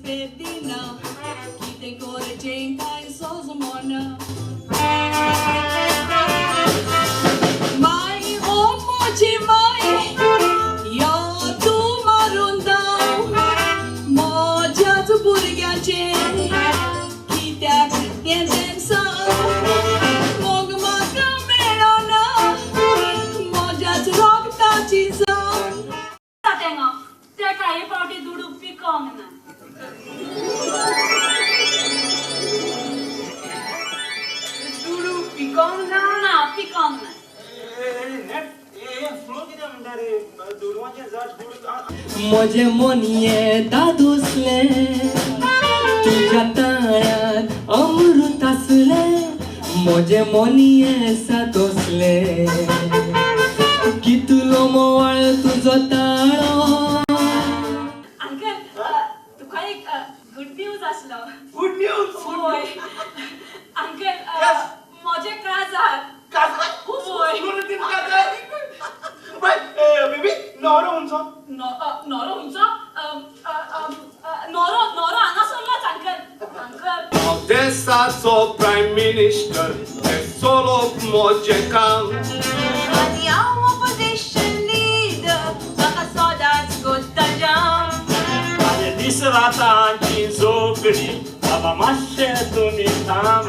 Ferdina, que tem coragem, tá em Sozomona. Mãe, oh, moji, mãe, ya tu marundão, moja tu burgaje, que te atenção, mogma camerona, moja tu rock ta chizão. Tengo, te caí para que duro picón. Duru picon na. Na, picón. माझे मनिये दादूसले तुझ्या ताळ्यात अमृत असले माझे मनिये सातोसले कितलो मोवाळ तुझो ताळो. Uncle, तुका एक good news असलो. Good news. होय. अंकल, माझे काजात. होय. बेबी नवरो हुन्छ नरो हुन्छ? Niro हांगासरलोच uncle. अंकल. देशाचो प्रायम मिनिस्टर हे चलोवप म्हजें काम. आनी हांव opposition leader, म्हाका सदांच कोत्ताजाम. माझे दीस रातांची झोपडी बाबा मातशें तुमी थांब.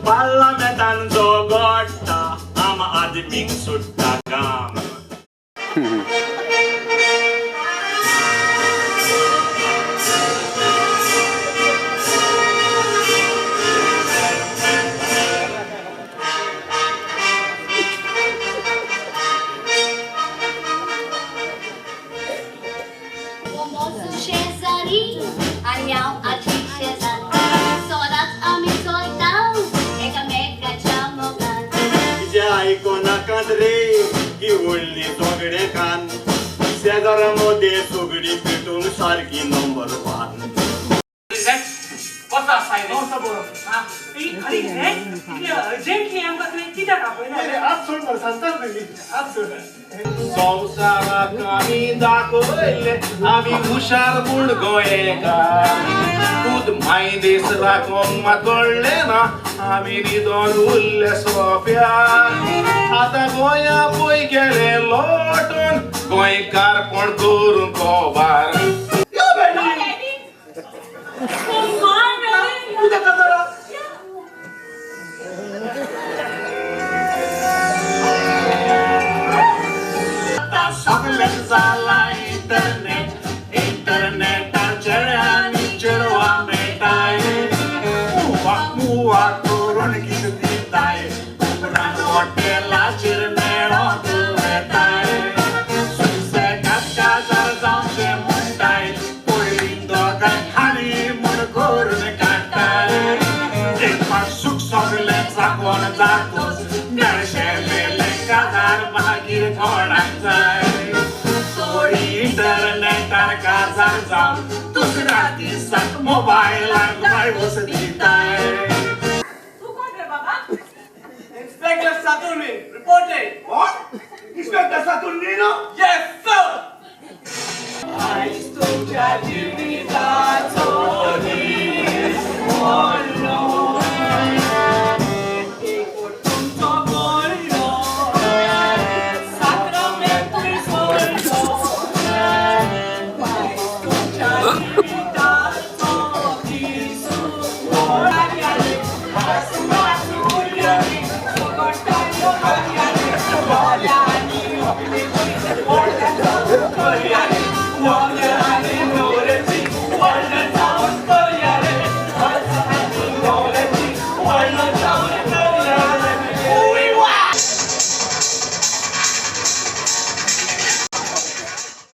पार्लमेंटान जो घडटा आम आदमीक सुट्टा काम. शेजारी आणि हांव आजी शेजारी सोदांच आमी चलता एकामेकाच्या मोगान. तुजें आयकोनाकात रे ही व्हडली झगडे कान. शेजारा मदें झगडी पेटून सारकी नंबर 1. कसा सायले नवसा बरो हा आणि हे अर्जंटली आमकां तुवें कित्याक आपयलें आज सोड मरे सांगतात बेबी आज सोड. संवसाराक आमी दाखयले आमी हुशार पूण गोंयकार. खुद मायदेस राखोंक मात कळ्ळें ना आमी न्हिदोन उरले सोंप्यार. आतां गोंया पळय गेले लोटून गोंयकार कोण करून कोबार. कित्याक काजारा आता सगळें जाला इंटरनेट. इंटरनेटाचेर आमी चेडवा मेळटाय. मुवा करून कितें दिताय. उपरांत हॉटेलाचेर मेळोंक येताय. सुसेगाद काजार जावचें म्हणटाय. पयलीं दोगांय खाणी म्हूण करून काडटाय. देखपाक सूख सगळें जागोन जातोच मेळशेलेले काजार मागीर कोणाक जाय. थोडी इंटरनेटार काजार जावन दुसऱ्या दिसाक मोबायलार लायव्हस दिताय. तू कोण रे बाबा? Inspector Saturni reporting. What? Inspector Saturni no? Yes sir. आयज तुझ्या जिविताचो दीस व्हडलो. तुमचो गोंयलो साक्रामेंतूय सोडलो. आयज तुझ्या जिविताचो दीस व्हडलो.